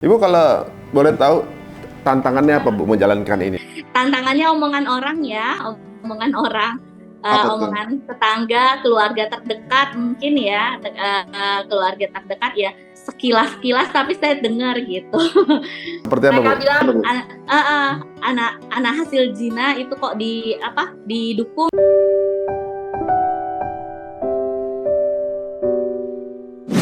Ibu kalau boleh tahu tantangannya apa Bu menjalankan ini? Tantangannya omongan orang ya, omongan orang, Apa tuh? omongan tetangga, keluarga terdekat mungkin ya, keluarga terdekat ya, sekilas-kilas tapi saya dengar gitu. Seperti apa Bu? Mereka bilang anak anak hasil zina itu kok didukung.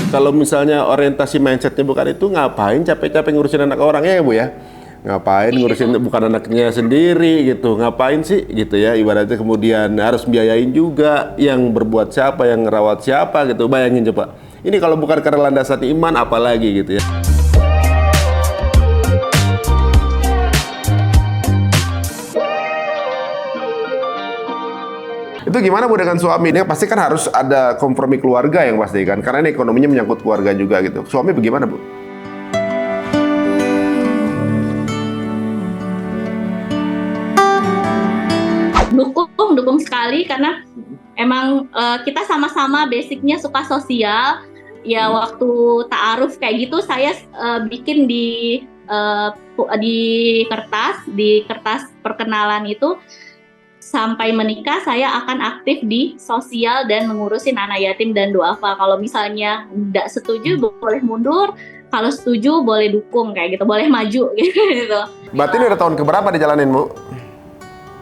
Kalau misalnya orientasi mindsetnya bukan itu, ngapain capek-capek ngurusin anak orangnya ya Bu ya? Ngapain ngurusin bukan anaknya sendiri gitu? Ngapain sih gitu ya? Ibaratnya kemudian harus biayain juga yang berbuat siapa, yang ngerawat siapa gitu. Bayangin coba. Ini kalau bukan karena landasan iman apalagi gitu ya. Itu gimana Bu dengan suami? Ini pasti kan harus ada kompromi keluarga yang pasti kan, karena ini ekonominya menyangkut keluarga juga gitu. Suami bagaimana Bu? Dukung sekali karena emang kita sama-sama basicnya suka sosial ya. Waktu ta'aruf kayak gitu saya bikin di kertas perkenalan itu, sampai menikah saya akan aktif di sosial dan mengurusin anak yatim dan duafa. Kalau misalnya tidak setuju boleh mundur, kalau setuju boleh dukung kayak gitu, boleh maju gitu. Berarti ini udah tahun keberapa dijalanin Bu?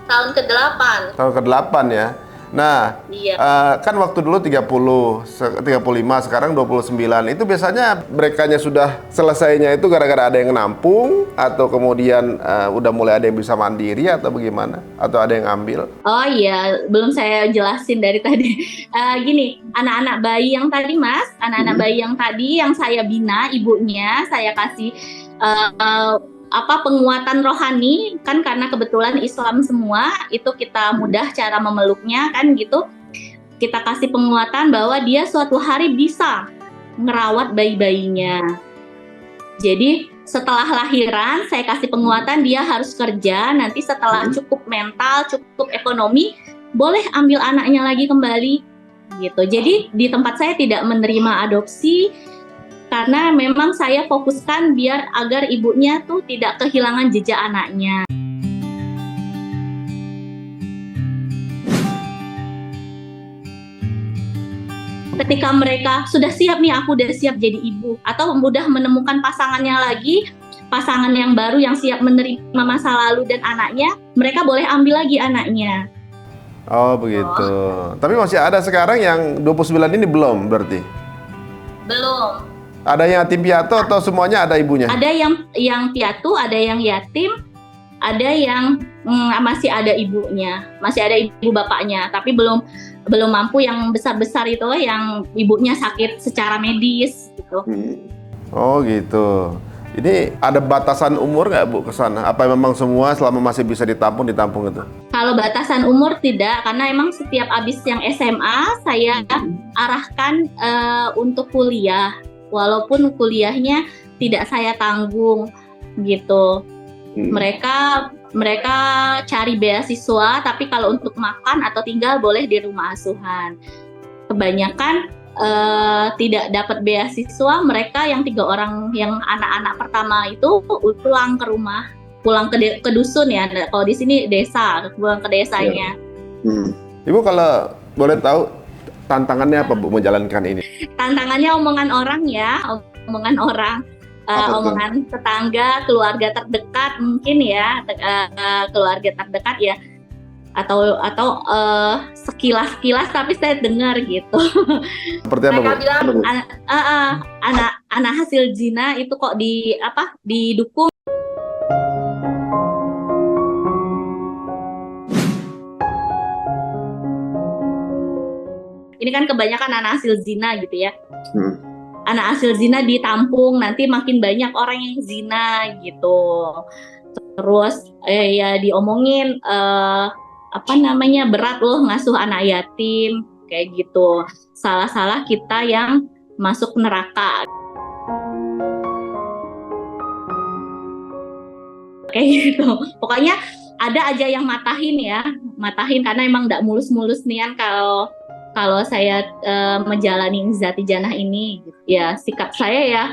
Tahun ke-8. Tahun ke-8 ya. Nah, Iya. kan waktu dulu 35, sekarang 29. Itu biasanya merekanya sudah selesainya itu gara-gara ada yang nampung, atau kemudian udah mulai ada yang bisa mandiri, atau bagaimana? Atau ada yang ambil? Oh iya, belum saya jelasin dari tadi. Gini, anak-anak bayi yang tadi Mas, anak-anak bayi yang tadi yang saya bina ibunya, saya kasih penguatan rohani kan, karena kebetulan Islam semua itu kita mudah cara memeluknya kan gitu. Kita kasih penguatan bahwa dia suatu hari bisa ngerawat bayi-bayinya. Jadi setelah lahiran saya kasih penguatan dia harus kerja, nanti setelah cukup mental, cukup ekonomi, boleh ambil anaknya lagi kembali gitu. Jadi di tempat saya tidak menerima adopsi, karena memang saya fokuskan biar agar ibunya tuh tidak kehilangan jejak anaknya. Ketika mereka sudah siap nih, aku udah siap jadi ibu, atau udah menemukan pasangannya lagi, pasangan yang baru yang siap menerima masa lalu dan anaknya, mereka boleh ambil lagi anaknya. Oh begitu. Tapi masih ada sekarang yang 29 ini belum berarti? Belum. Ada yang yatim piatu atau semuanya ada ibunya? Ada yang piatu, ada yang yatim, ada yang masih ada ibunya, masih ada ibu bapaknya, tapi belum mampu yang besar-besar itu, yang ibunya sakit secara medis gitu. Oh gitu. Ini ada batasan umur nggak Bu ke sana? Apa memang semua selama masih bisa ditampung itu? Kalau batasan umur tidak, karena emang setiap abis yang SMA saya arahkan untuk kuliah, walaupun kuliahnya tidak saya tanggung gitu. Mereka cari beasiswa, tapi kalau untuk makan atau tinggal boleh di rumah asuhan. Kebanyakan tidak dapat beasiswa, mereka yang 3 orang yang anak-anak pertama itu pulang ke rumah, pulang ke dusun ya. Kalau di sini desa, pulang ke desanya. Ibu kalau boleh tahu tantangannya apa Bu menjalankan ini? Tantangannya omongan orang ya, omongan orang. Omongan tetangga, keluarga terdekat mungkin ya, keluarga terdekat ya, atau sekilas-kilas tapi saya dengar gitu. Seperti apa Bu? Mereka bilang anak hasil zina itu kok didukung. Ini kan kebanyakan anak hasil zina gitu ya. Anak hasil zina ditampung, nanti makin banyak orang yang zina gitu. Terus ya diomongin berat loh ngasuh anak yatim kayak gitu. Salah-salah kita yang masuk neraka. Kayak gitu. Pokoknya ada aja yang matahin karena emang nggak mulus-mulus nian kalau saya menjalani Zati Janah ini. Ya sikap saya ya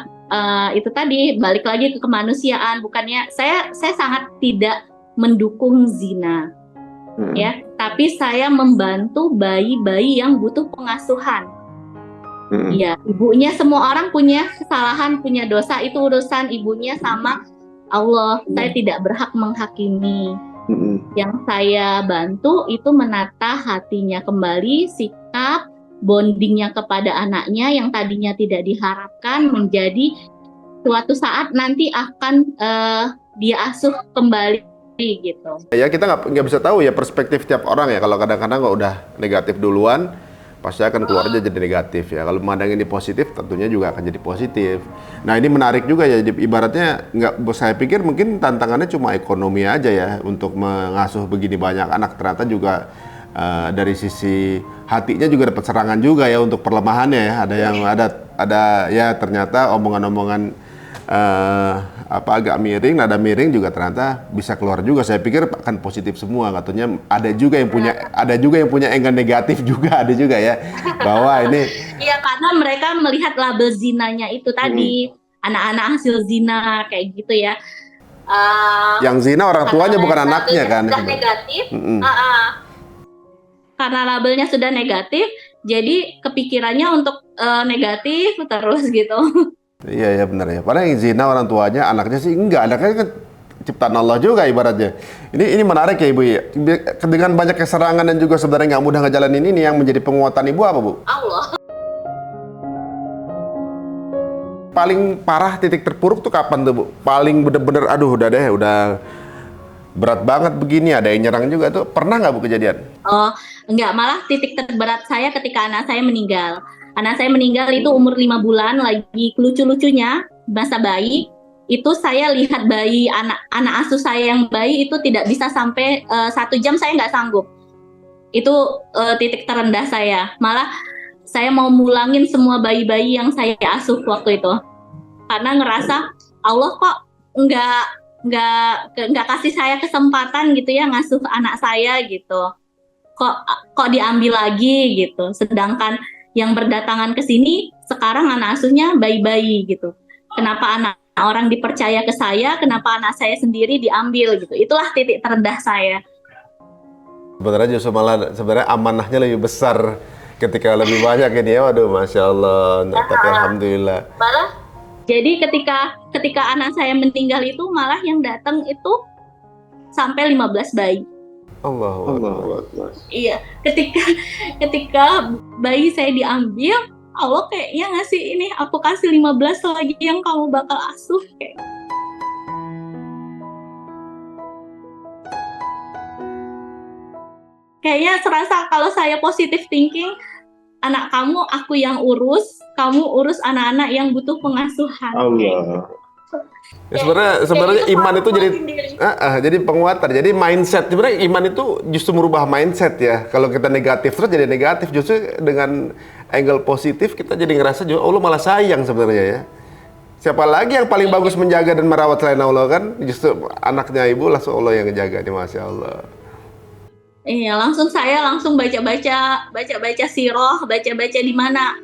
itu tadi balik lagi ke kemanusiaan. Bukannya saya sangat tidak mendukung zina, ya, tapi saya membantu bayi-bayi yang butuh pengasuhan. Ya, ibunya, semua orang punya kesalahan, punya dosa, itu urusan ibunya sama Allah. Saya tidak berhak menghakimi. Yang saya bantu itu menata hatinya kembali, sikap bondingnya kepada anaknya yang tadinya tidak diharapkan menjadi suatu saat nanti akan dia asuh kembali gitu. Ya kita nggak bisa tahu ya perspektif tiap orang ya. Kalau kadang-kadang nggak udah negatif duluan, pasti akan keluar aja jadi negatif ya. Kalau memandang ini positif, tentunya juga akan jadi positif. Nah ini menarik juga ya. Jadi ibaratnya saya pikir mungkin tantangannya cuma ekonomi aja ya untuk mengasuh begini banyak anak. Ternyata juga dari sisi hatinya juga dapat serangan juga ya untuk perlemahannya ya. Ada yang ada ya ternyata omongan-omongan agak miring, nada miring juga ternyata bisa keluar juga. Saya pikir akan positif semua. Katanya ada juga yang punya enggan negatif juga, ada juga ya. Bahwa ini iya, karena mereka melihat label zinanya itu tadi, anak-anak hasil zina kayak gitu ya. Yang zina orang tuanya bukan anaknya kan. Sudah negatif. Karena labelnya sudah negatif, jadi kepikirannya untuk negatif terus gitu. Iya benar ya. Padahal yang zina orang tuanya, anaknya sih enggak. Anaknya kan ciptaan Allah juga ibaratnya. Ini menarik ya Ibu ya. Dengan banyak keserangan dan juga sebenarnya nggak mudah ngejalanin ini, yang menjadi penguatan Ibu apa Bu? Allah. Paling parah titik terpuruk tuh kapan tuh Bu? Paling bener-bener aduh udah berat banget begini, ada yang nyerang juga tuh. Pernah nggak Bu kejadian? Oh, enggak, malah titik terberat saya ketika anak saya meninggal. Anak saya meninggal itu umur 5 bulan, lagi lucu-lucunya, masa bayi. Itu saya lihat bayi, anak asuh saya yang bayi itu tidak bisa sampai 1 jam, saya nggak sanggup. Itu titik terendah saya. Malah saya mau mulangin semua bayi-bayi yang saya asuh waktu itu. Karena ngerasa Allah kok nggak kasih saya kesempatan gitu ya ngasuh anak saya gitu. Kok diambil lagi gitu. Sedangkan yang berdatangan ke sini sekarang anak asuhnya bayi-bayi gitu. Kenapa anak orang dipercaya ke saya, kenapa anak saya sendiri diambil gitu. Itulah titik terendah saya. Sebenarnya justru malah sebenarnya amanahnya lebih besar ketika lebih banyak ini ya. Waduh, Masya Allah. Tapi Alhamdulillah. Malah jadi ketika anak saya meninggal itu malah yang datang itu sampai 15 bayi. Allah. Iya, ketika bayi saya diambil, Allah kayaknya ngasih ini, aku kasih 15 lagi yang kamu bakal asuh kayak. Kayaknya serasa kalau saya positive thinking, anak kamu aku yang urus, kamu urus anak-anak yang butuh pengasuhan. Allah. Ya, sebenarnya iman itu jadi penguatan, jadi mindset. Sebenarnya iman itu justru merubah mindset ya. Kalau kita negatif terus jadi negatif, justru dengan angle positif kita jadi ngerasa Allah malah sayang sebenarnya ya. Siapa lagi yang paling bagus menjaga dan merawat selain Allah kan? Justru anaknya Ibu langsung Allah yang ngejaga nih, Masya Allah. Iya, saya langsung baca sirah, baca di mana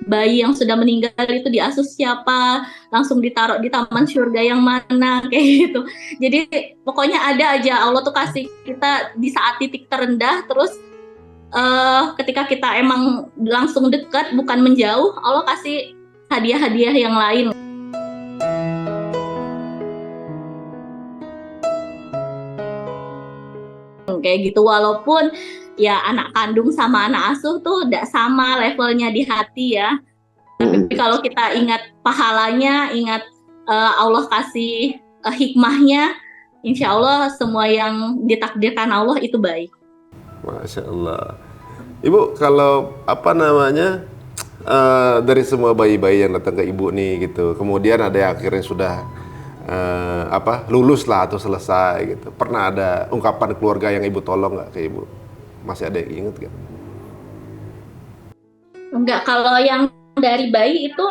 bayi yang sudah meninggal itu diasuh siapa, langsung ditaruh di taman surga yang mana kayak gitu. Jadi pokoknya ada aja Allah tuh kasih kita di saat titik terendah, terus ketika kita emang langsung dekat bukan menjauh, Allah kasih hadiah-hadiah yang lain. Kayak gitu, walaupun ya anak kandung sama anak asuh tuh tidak sama levelnya di hati ya. Tapi kalau kita ingat pahalanya, ingat Allah kasih hikmahnya, insya Allah semua yang ditakdirkan Allah itu baik. Masya Allah. Ibu, kalau dari semua bayi-bayi yang datang ke Ibu nih gitu, kemudian ada yang akhirnya sudah lulus lah atau selesai gitu. Pernah ada ungkapan keluarga yang Ibu tolong nggak ke Ibu? Masih ada yang inget nggak? Enggak, kalau yang dari bayi itu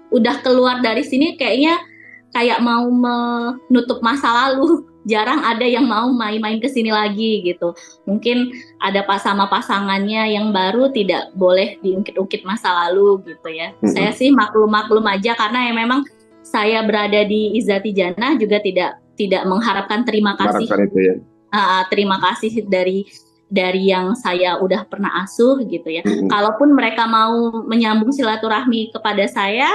udah keluar dari sini kayaknya kayak mau menutup masa lalu. jarang ada yang mau main-main ke sini lagi gitu. Mungkin ada sama pasangannya yang baru tidak boleh diungkit-ungkit masa lalu gitu ya. Saya sih maklum-maklum aja karena ya memang saya berada di Izzati Jannah juga tidak mengharapkan terima kasih. Itu ya. Terima kasih dari yang saya udah pernah asuh gitu ya. Kalaupun mereka mau menyambung silaturahmi kepada saya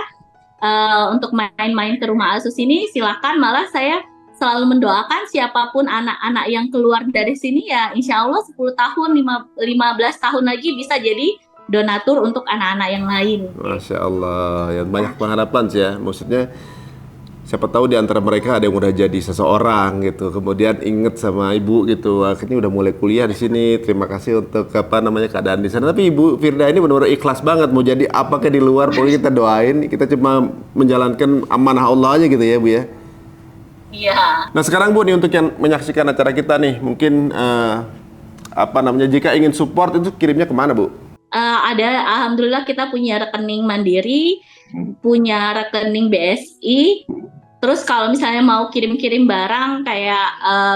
untuk main-main ke rumah asus ini, silakan. Malah saya selalu mendoakan siapapun anak-anak yang keluar dari sini ya insya Allah 10 tahun, 15 tahun lagi bisa jadi donatur untuk anak-anak yang lain. Masya Allah, ya banyak pengharapan sih ya. Maksudnya siapa tahu di antara mereka ada yang udah jadi seseorang gitu, kemudian inget sama ibu gitu, akhirnya udah mulai kuliah di sini. Terima kasih untuk keadaan di sana. Tapi Ibu Firda ini benar-benar ikhlas banget mau jadi apa kayak di luar, pokoknya kita doain, kita cuma menjalankan amanah Allah aja gitu ya Bu ya. Iya. Nah sekarang Bu nih untuk yang menyaksikan acara kita nih, mungkin jika ingin support itu kirimnya kemana Bu? Ada, alhamdulillah kita punya rekening Mandiri, punya rekening BSI. Terus kalau misalnya mau kirim-kirim barang kayak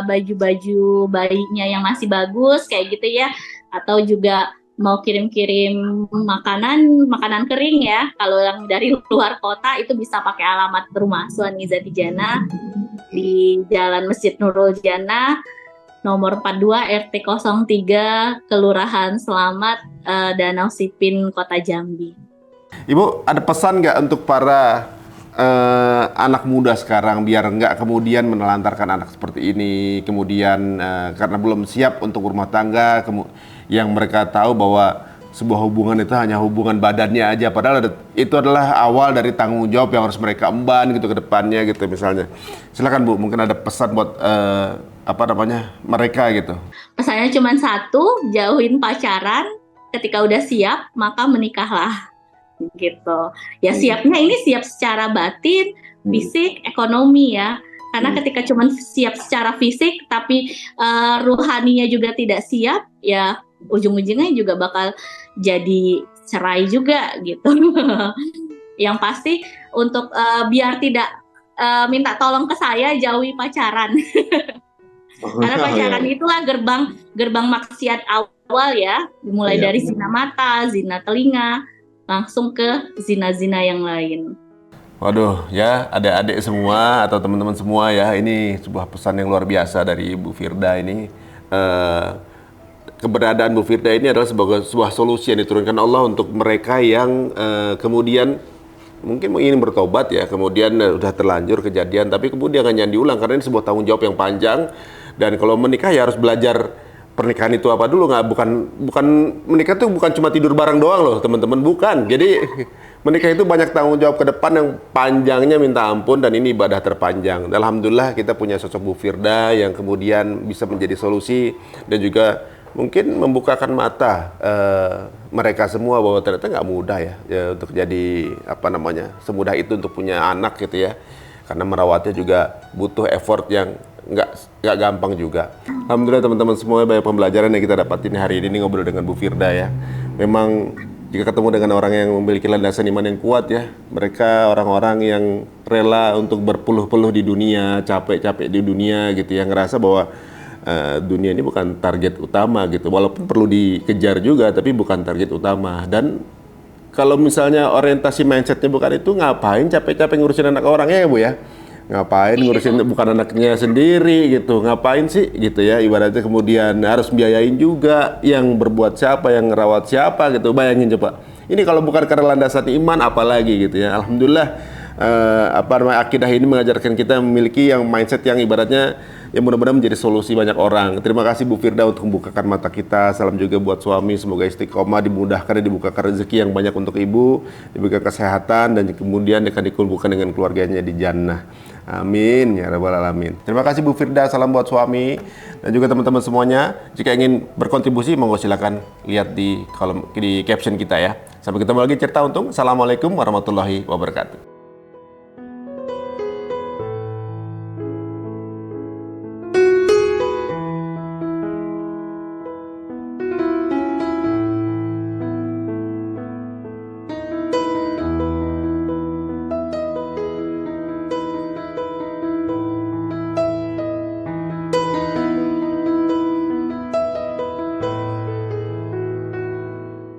baju-baju bayinya yang masih bagus kayak gitu ya, atau juga mau kirim-kirim makanan kering ya, kalau yang dari luar kota itu bisa pakai alamat rumah asuhan Izzati Jannah di Jalan Masjid Nurul Jannah nomor 42 RT 03 Kelurahan Selamat, Danau Sipin, Kota Jambi. Ibu ada pesan nggak untuk para anak muda sekarang biar nggak kemudian menelantarkan anak seperti ini, kemudian karena belum siap untuk rumah tangga, yang mereka tahu bahwa sebuah hubungan itu hanya hubungan badannya aja, padahal itu adalah awal dari tanggung jawab yang harus mereka emban gitu ke depannya gitu misalnya. Silakan Bu, mungkin ada pesan buat mereka gitu. Pesannya cuma satu, jauhin pacaran, ketika udah siap maka menikahlah. Gitu ya, siapnya ini siap secara batin, fisik, ekonomi ya, karena ketika cuma siap secara fisik tapi ruhaninya juga tidak siap ya ujung-ujungnya juga bakal jadi cerai juga gitu. Yang pasti untuk biar tidak minta tolong ke saya, jauhi pacaran. Karena pacaran itulah gerbang maksiat awal ya, dimulai dari zina mata, zina telinga, langsung ke zina-zina yang lain. Waduh, ya adik-adik semua atau teman-teman semua ya, ini sebuah pesan yang luar biasa dari Bu Firda ini. Keberadaan Bu Firda ini adalah sebuah solusi yang diturunkan Allah untuk mereka yang kemudian mungkin ingin bertobat ya, kemudian udah terlanjur kejadian, tapi kemudian jangan diulang karena ini sebuah tanggung jawab yang panjang. Dan kalau menikah ya harus belajar pernikahan itu apa dulu, bukan menikah itu bukan cuma tidur bareng doang loh teman-teman, bukan. Jadi menikah itu banyak tanggung jawab ke depan yang panjangnya minta ampun, dan ini ibadah terpanjang. Alhamdulillah kita punya sosok Bu Firda yang kemudian bisa menjadi solusi dan juga mungkin membukakan mata mereka semua bahwa ternyata nggak mudah ya untuk jadi semudah itu untuk punya anak gitu ya, karena merawatnya juga butuh effort yang nggak gampang juga. Alhamdulillah teman-teman semua, banyak pembelajaran yang kita dapatin hari ini ngobrol dengan Bu Firda ya. Memang jika ketemu dengan orang yang memiliki landasan iman yang kuat ya, mereka orang-orang yang rela untuk berpeluh-peluh di dunia, capek-capek di dunia gitu ya, ngerasa bahwa dunia ini bukan target utama gitu, walaupun perlu dikejar juga tapi bukan target utama. Dan kalau misalnya orientasi mindsetnya bukan itu, ngapain capek-capek ngurusin anak orangnya ya Bu ya, ngapain ngurusin bukan anaknya sendiri gitu, ngapain sih gitu ya, ibaratnya kemudian harus biayain juga, yang berbuat siapa, yang ngerawat siapa gitu. Bayangin coba, ini kalau bukan karena landasan iman apalagi gitu ya. Alhamdulillah akidah ini mengajarkan kita memiliki yang mindset yang ibaratnya yang mudah-mudahan menjadi solusi banyak orang. Terima kasih Bu Firda untuk membukakan mata kita. Salam juga buat suami, semoga istiqomah, dimudahkan dan dibukakan rezeki yang banyak untuk ibu, diberikan kesehatan, dan kemudian akan dikumpulkan dengan keluarganya di jannah. Amin ya rabbal alamin. Terima kasih Bu Firda, salam buat suami dan juga teman-teman semuanya. Jika ingin berkontribusi, monggo silakan lihat di caption kita ya. Sampai ketemu lagi cerita untung. Assalamualaikum warahmatullahi wabarakatuh.